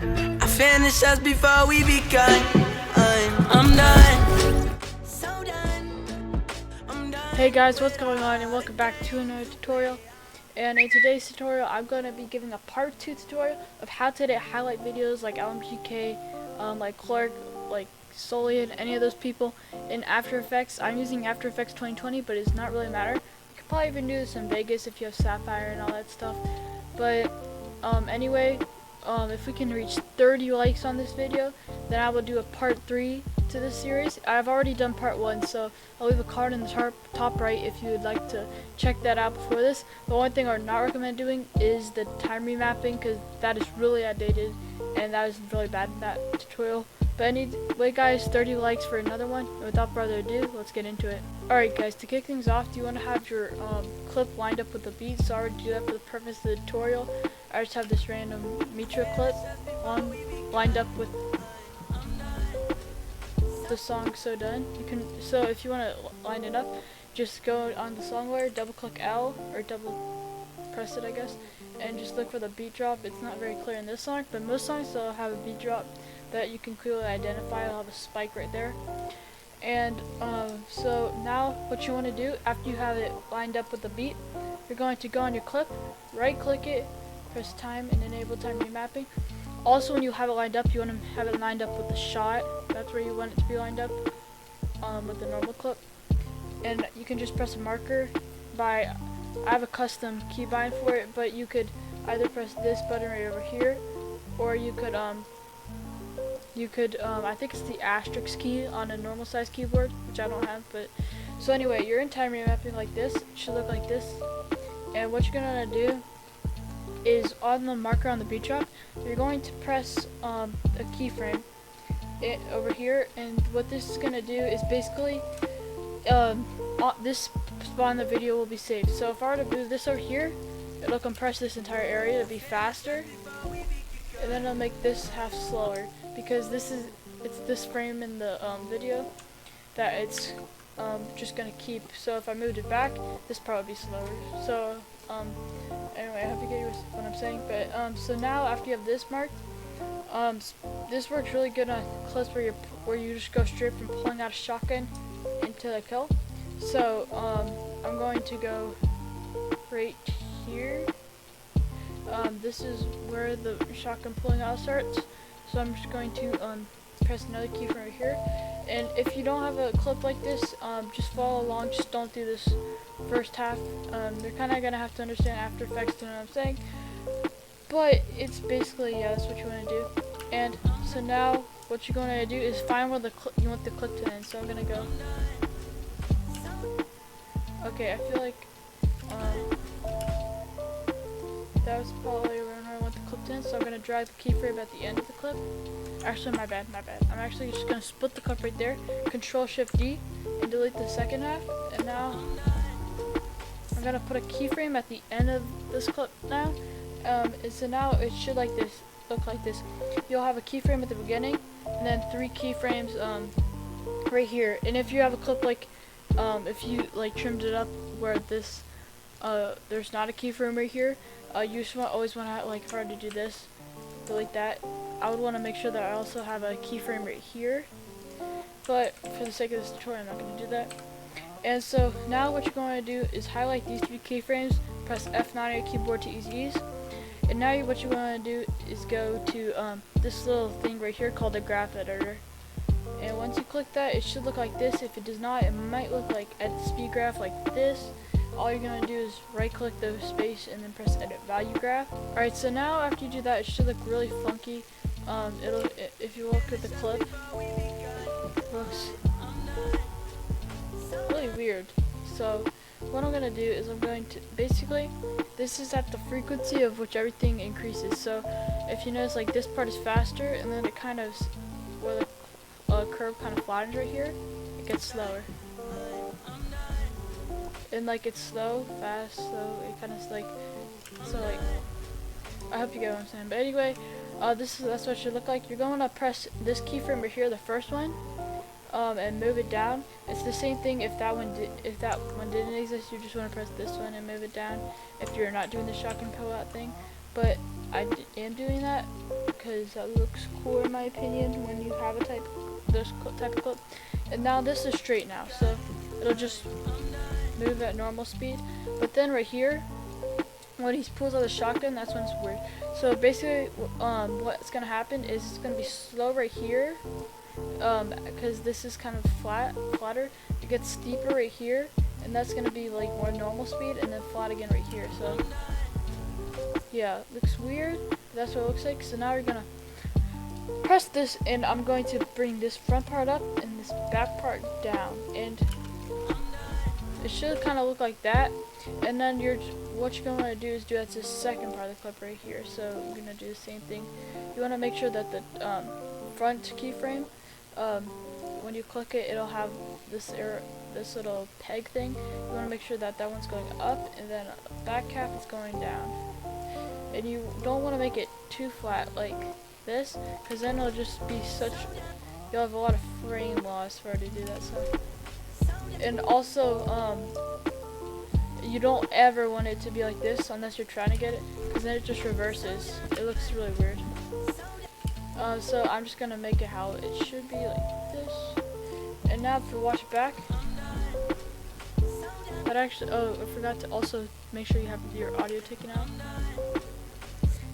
I finish us before we begun. I'm done. So done. I'm done. Hey guys, what's going on, and welcome back to another tutorial. And in today's tutorial, I'm going to be giving a part 2 tutorial of how to edit highlight videos like lmgk, like Clerke, like Sully, and any of those people in After Effects. I'm using After Effects 2020, but it's not really matter. You could probably even do this in Vegas if you have Sapphire and all that stuff. But anyway, if we can reach 30 likes on this video, then I will do a part 3 to this series. I've already done part 1, so I'll leave a card in the top right if you would like to check that out before this. The one thing I would not recommend doing is the time remapping, because that is really outdated and that is really bad in that tutorial. But anyway guys, 30 likes for another one, and without further ado, let's get into it. Alright guys, to kick things off, do you want to have your clip lined up with the beat? So I already do that for the purpose of the tutorial. I just have this random metro clip lined up with the song so done. So if you want to line it up, just go on the song layer, double click L, or double press it I guess, and just look for the beat drop. It's not very clear in this song, but most songs will have a beat drop that you can clearly identify. It'll have a spike right there. And so now what you want to do after you have it lined up with the beat, you're going to go on your clip, right click it, press time, and enable time remapping. Also, when you have it lined up, you want to have it lined up with the shot. That's where you want it to be lined up with the normal clip. And you can just press a marker by, I have a custom keybind for it, but you could either press this button right over here, or you could I think it's the asterisk key on a normal size keyboard, which I don't have. But so anyway, you're in time remapping like this. It should look like this. And what you're gonna do is on the marker on the beat drop, you're going to press a keyframe over here, and what this is gonna do is basically this spot in the video will be saved. So if I were to move this over here, it'll compress this entire area to be faster, and then it'll make this half slower, because it's this frame in the video that it's just gonna keep. So if I moved it back, this probably be slower. So anyway, I hope you get what I'm saying. But so now after you have this marked, this works really good on clips where you just go straight from pulling out a shotgun into the kill. So I'm going to go right here. This is where the shotgun pulling out starts. So I'm just going to press another key from right here. And if you don't have a clip like this, just follow along. Just don't do this first half. You're kind of gonna have to understand After Effects to know what I'm saying. But it's basically, yeah, that's what you want to do. And so now what you're going to do is find where you want the clip to end. So I'm gonna go. Okay, I feel like that was probably around where I want the clip to end. So I'm gonna drag the keyframe at the end of the clip. Actually, my bad. I'm actually just gonna split the clip right there. Control Shift D and delete the second half. And now I'm gonna put a keyframe at the end of this clip now. So now it should look like this. You'll have a keyframe at the beginning, and then 3 keyframes right here. And if you have a clip like if you trimmed it up where this there's not a keyframe right here, you just always want to if I were to do this, delete that, I would want to make sure that I also have a keyframe right here. But for the sake of this tutorial, I'm not going to do that. And so now what you're going to do is highlight these 3 keyframes, press F9 on your keyboard to ease. And now what you want to do is go to this little thing right here called the graph editor. And once you click that, it should look like this. If it does not, it might look like edit speed graph like this. All you're going to do is right click the space and then press edit value graph. Alright, so now after you do that, it should look really funky. If you look at the clip, it looks really weird. So what I'm going to do is I'm going to basically, this is at the frequency of which everything increases. So if you notice, this part is faster, and then it kind of, where the curve kind of flattens right here, it gets slower. And it's slow, fast, slow, it kind of so I hope you get what I'm saying. But anyway, that's what it should look like. You're going to press this keyframe right here, the first one, and move it down. It's the same thing if that one didn't exist. You just want to press this one and move it down if you're not doing the shotgun pull out thing. But I am doing that because that looks cool in my opinion when you have this type of clip. And now this is straight now, so it'll just move at normal speed. But then right here, when he pulls out the shotgun, that's when it's weird. So basically, what's gonna happen is it's gonna be slow right here, because this is kind of flatter. It gets steeper right here, and that's gonna be like more normal speed, and then flat again right here. So yeah, it looks weird. That's what it looks like. So now we're gonna press this, and I'm going to bring this front part up and this back part down, and it should kind of look like that. And then what you're going to do is do that's the second part of the clip right here. So you're going to do the same thing. You want to make sure that the front keyframe, when you click it, it'll have this little peg thing. You want to make sure that that one's going up, and then back half is going down. And you don't want to make it too flat like this, because then it'll just be you'll have a lot of frame loss for it to do that stuff. And also, you don't ever want it to be like this unless you're trying to get it, because then it just reverses. It looks really weird. So I'm just gonna make it how it should be, like this. And now if you watch it back, that actually, oh, I forgot to also make sure you have your audio taken out.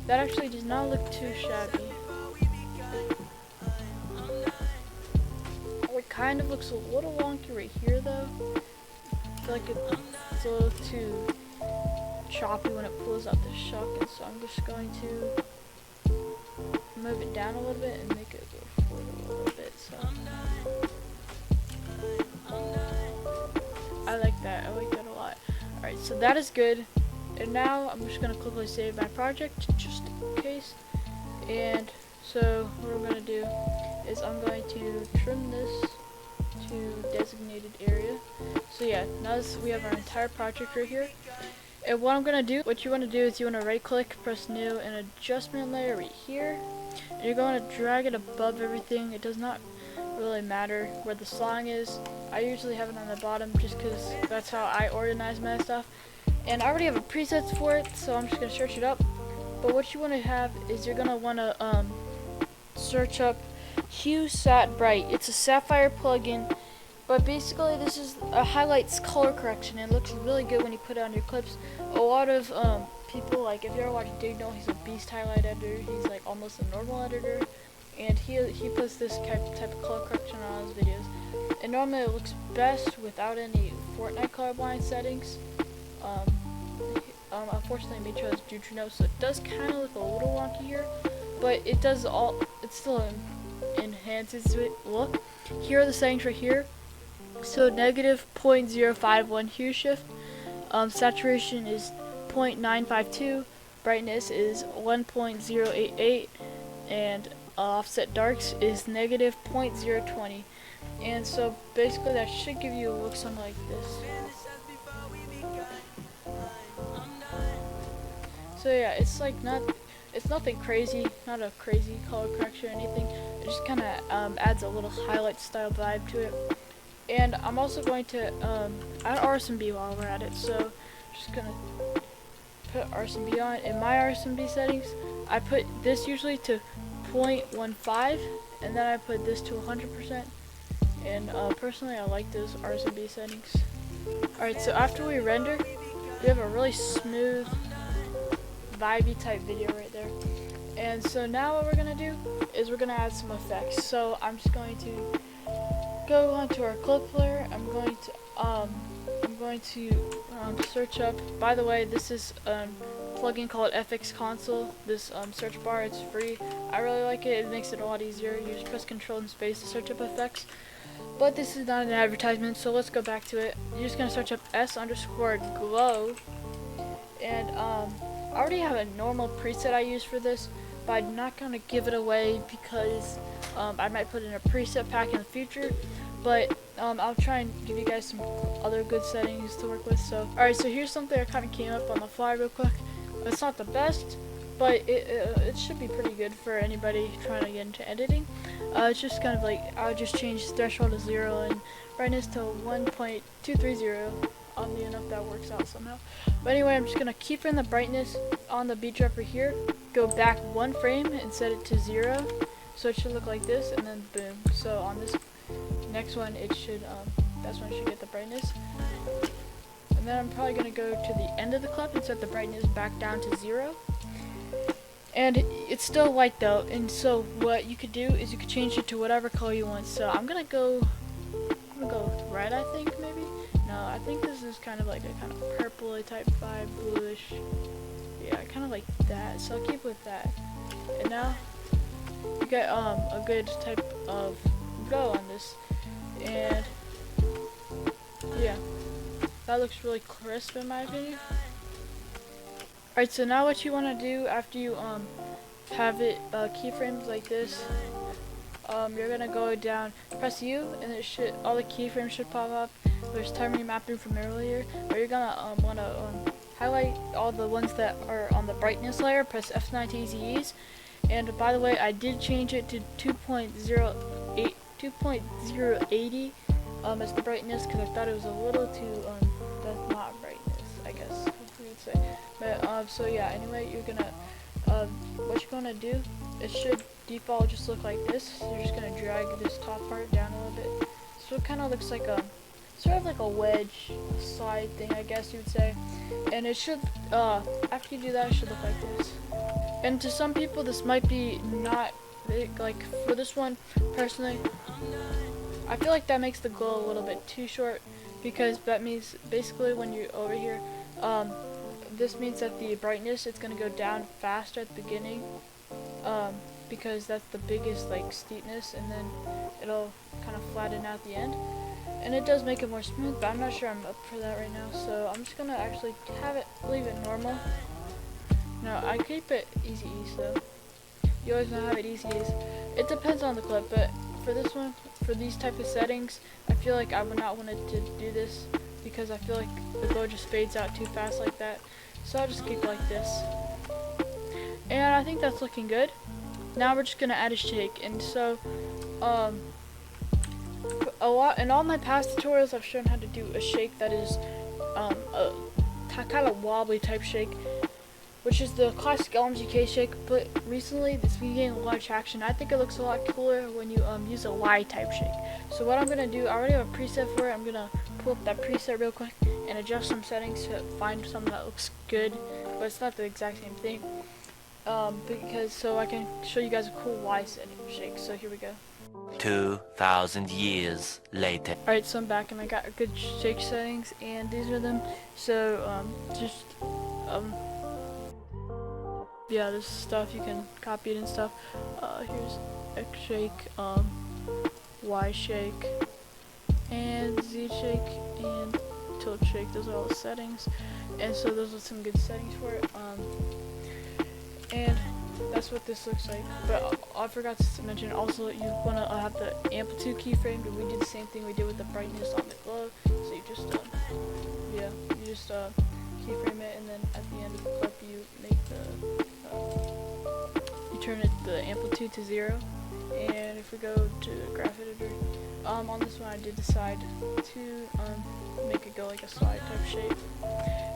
That actually does not look too shabby. It kind of looks a little wonky right here though. I feel like it's a little too choppy when it pulls out the shotgun, so I'm just going to move it down a little bit and make it go forward a little bit. So I like that. I like that a lot. Alright, so that is good. And now I'm just going to quickly save my project just in case. And so what I'm going to do is I'm going to trim this to designated area. So yeah, now we have our entire project right here. And what I'm going to do, what you want to do is you want to right click, press new, and adjustment layer right here. And you're going to drag it above everything. It does not really matter where the song is. I usually have it on the bottom just because that's how I organize my stuff. And I already have a preset for it, so I'm just going to search it up. But what you want to have is you're going to want to search up Hue Sat Bright. It's a Sapphire plugin, but basically this is a highlights color correction. It looks really good when you put it on your clips. A lot of people, like if you ever watch Dignal, he's a beast highlight editor. He's like almost a normal editor, and he puts this type of color correction on his videos. And normally it looks best without any Fortnite colorblind settings. Unfortunately, made sure it's neutrino, so it does kind of look a little wonky here, but it still enhances it. Look, here are the settings right here. So negative 0.051 hue shift, saturation is 0.952, brightness is 1.088, and offset darks is negative 0.020. And so basically that should give you a look something like this. So yeah, it's nothing crazy, not a crazy color correction or anything. It just kind of adds a little highlight style vibe to it. And I'm also going to add RSMB while we're at it. So I'm just gonna put RSMB on. In my RSMB settings, I put this usually to 0.15, and then I put this to 100%. And personally, I like those RSMB settings. Alright, so after we render, we have a really smooth, vibey type video right there. And so now what we're gonna do is we're gonna add some effects. So I'm just going to go onto our clip layer. I'm going to search up. By the way, this is a plugin called FX Console. This search bar, it's free. I really like it. It makes it a lot easier. You just press Control and space to search up effects. But this is not an advertisement, so let's go back to it. You're just gonna search up s_glow, and I already have a normal preset I use for this, but I'm not gonna give it away because I might put in a preset pack in the future. But I'll try and give you guys some other good settings to work with. So, alright, so here's something I kind of came up on the fly real quick. It's not the best, but it should be pretty good for anybody trying to get into editing. It's just kind of like, I'll just change threshold to 0 and brightness to 1.230. oddly enough that works out somehow. But anyway, I'm just gonna keyframe the brightness on the beat dropper here, go back one frame and set it to 0, so it should look like this, and then boom. So on this next one, it should that's when it should get the brightness. And then I'm probably gonna go to the end of the clip and set the brightness back down to 0. And it's still white though, and so what you could do is you could change it to whatever color you want. So I'm gonna go with red, I think, maybe. No, I think this is kind of like a kind of purpley type vibe, bluish. Yeah, kind of like that. So I'll keep with that. And now you get a good type of glow on this, and yeah, that looks really crisp in my opinion. Alright, so now what you want to do after you have it keyframes like this, you're gonna go down, press U, and it should, all the keyframes should pop up. There's time remapping from earlier, but you're gonna want to highlight all the ones that are on the brightness layer. Press F9 to easy ease. And by the way, I did change it to 2.080 as the brightness, because I thought it was a little too that's not brightness, I guess we would say. But so yeah, anyway, you're gonna what you're gonna do, it should default just look like this. You're just gonna drag this top part down a little bit, so it kind of looks like a sort of like a wedge slide thing, I guess you would say. And it should after you do that, it should look like this. And to some people this might be not like, for this one personally, I feel like that makes the glow a little bit too short, because that means basically when you're over here, this means that the brightness, it's going to go down faster at the beginning, because that's the biggest like steepness, and then it'll kind of flatten out the end, and it does make it more smooth, but I'm not sure I'm up for that right now, so I'm just going to actually leave it normal. No, I keep it easy ease though. You always want to have it easy ease. It depends on the clip, but for this one, for these type of settings, I feel like I would not want it to do this, because I feel like the glow just fades out too fast like that. So I'll just keep it like this. And I think that's looking good. Now we're just gonna add a shake. And so in all my past tutorials I've shown how to do a shake that is a kind of wobbly type shake, which is the classic LMGK shake, but recently it's been getting a lot of traction. I think it looks a lot cooler when you use a Y type shake. So what I'm gonna do, I already have a preset for it. I'm gonna pull up that preset real quick and adjust some settings to find something that looks good, but it's not the exact same thing. Because so I can show you guys a cool Y setting shake. So here we go. 2,000 years later. Alright, so I'm back and I got good shake settings, and these are them. So yeah, this stuff you can copy it and stuff. Here's X shake, Y shake, and Z shake, and tilt shake. Those are all the settings, and so those are some good settings for it. And that's what this looks like. But I forgot to mention also, you wanna have the amplitude keyframe, and we did the same thing we did with the brightness on the glow. So you just keyframe it, and then at the end of the clip you make you turn the amplitude to 0. And if we go to graph editor, on this one I did decide to make it go like a slide type shape.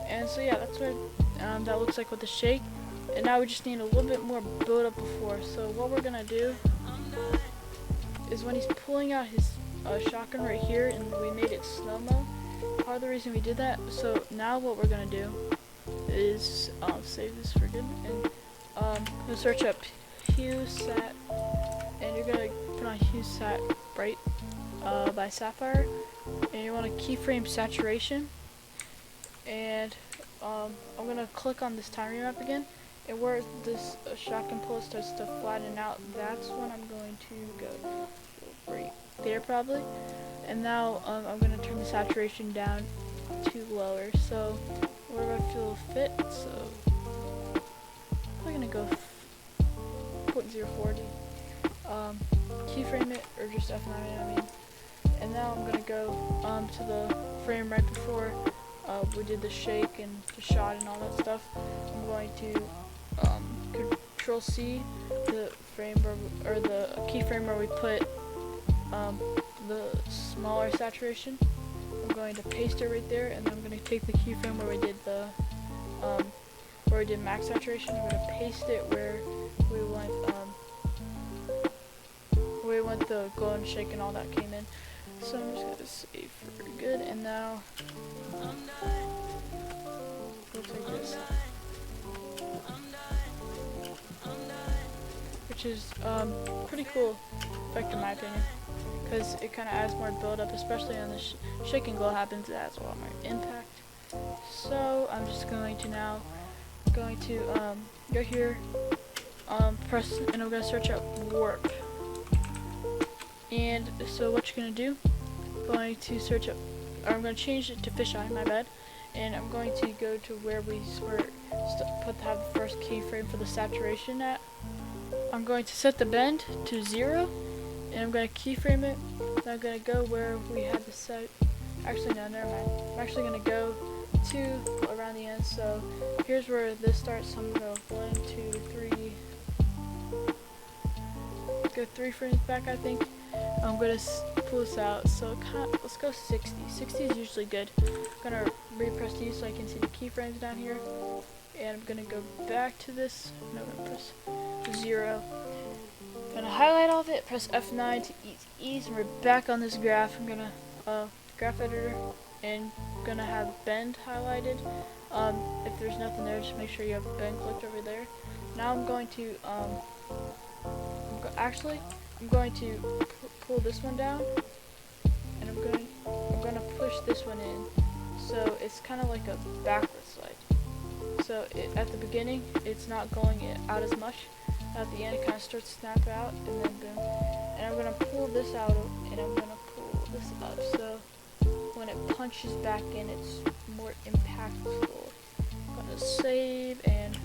And so yeah, that's what that looks like with the shake. And now we just need a little bit more build up before. So what we're gonna do is when he's pulling out his shotgun right here, and we made it slow-mo, part of the reason we did that. So now what we're gonna do is save this for good, and gonna search up hue sat, and you're gonna put on hue sat bright by Sapphire, and you want to keyframe saturation, and I'm gonna click on this time remap again, and where this shotgun pull starts to flatten out, that's when I'm going to go right there probably. And now I'm gonna turn the saturation down to lower, so wherever I feel fit. So I'm gonna go 0.040. Keyframe it, or just F9 it, I mean. And now I'm gonna go to the frame right before we did the shake and the shot and all that stuff. I'm going to Control C the frame or the keyframe where we put the smaller saturation, I'm going to paste it right there, and then I'm going to take the keyframe where we did the max saturation. I'm going to paste it where we want the glow and shake and all that came in. So I'm just going to save for good, and now looks like this, which is pretty cool effect in my opinion, because it kind of adds more build up, especially when the shake and glow happens. It adds a lot more impact. So I'm just going to now go here, press, and I'm going to search out warp. And so what you're going to do, I'm going to search up, or I'm going to change it to fisheye, my bad, and I'm going to go to where we have the first keyframe for the saturation at. I'm going to set the bend to 0, and I'm going to keyframe it. Then I'm going to go where we had the set. Actually, no, never mind. I'm actually going to go to around the end. So here's where this starts. So I'm going to go 1, 2, 3. Go 3 frames back, I think. I'm going to pull this out. So let's go 60. 60 is usually good. I'm going to repress these so I can see the keyframes down here. And I'm going to go back to this. No, I'm going to press 0. I'm going to highlight all of it, press F9 to ease, and we're back on this graph. I'm going to graph editor, and I'm going to have bend highlighted. If there's nothing there, just make sure you have bend clicked over there. Now I'm going to I'm going to pull this one down, and I'm going to push this one in, so it's kind of like a backward slide. So at the beginning, it's not going out as much. At the end, it kind of starts to snap out, and then boom. And I'm going to pull this out, and I'm going to pull this up, so when it punches back in, it's more impactful. I'm going to save, and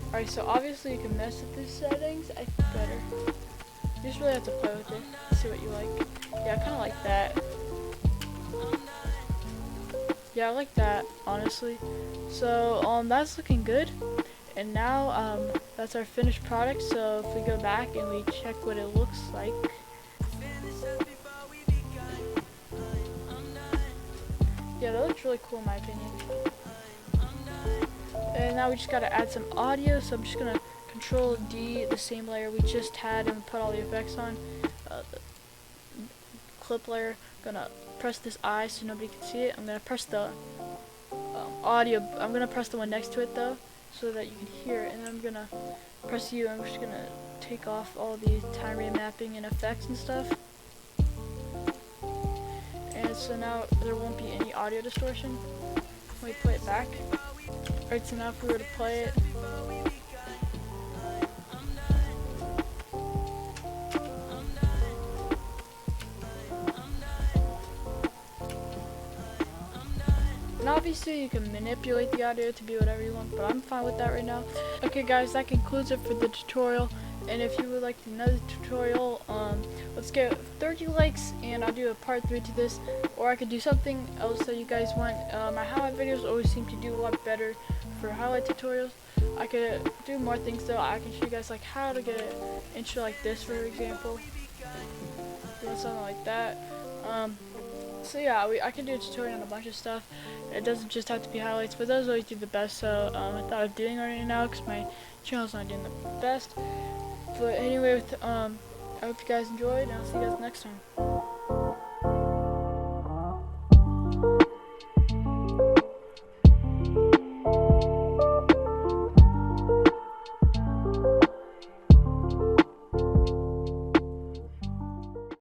alright, so obviously you can mess with these settings. I think better. You just really have to play with it, see what you like. Yeah, I kind of like that. Yeah, I like that, honestly. So, that's looking good. And now, that's our finished product. So, if we go back and we check what it looks like. Yeah, that looks really cool in my opinion. And now we just gotta add some audio. So I'm just gonna Control D, the same layer we just had, and put all the effects on. The clip layer. Gonna press this I so nobody can see it. I'm gonna press the audio. I'm gonna press the one next to it though, so that you can hear it. And then I'm gonna press U. I'm just gonna take off all the time remapping and effects and stuff. And so now there won't be any audio distortion when we play it back. Alright, so now if we were to play it. And obviously you can manipulate the audio to be whatever you want, but I'm fine with that right now. Okay guys, that concludes it for the tutorial. And if you would like another tutorial, let's get 30 likes and I'll do a part 3 to this. Or I could do something else that you guys want. My highlight videos always seem to do a lot better for highlight tutorials. I could do more things though. I can show you guys like how to get an intro like this, for example. Doing something like that. So yeah, I can do a tutorial on a bunch of stuff. It doesn't just have to be highlights, but those always do the best. So I thought of doing it right now because my channel's not doing the best. But anyway, I hope you guys enjoyed, and I'll see you guys next time.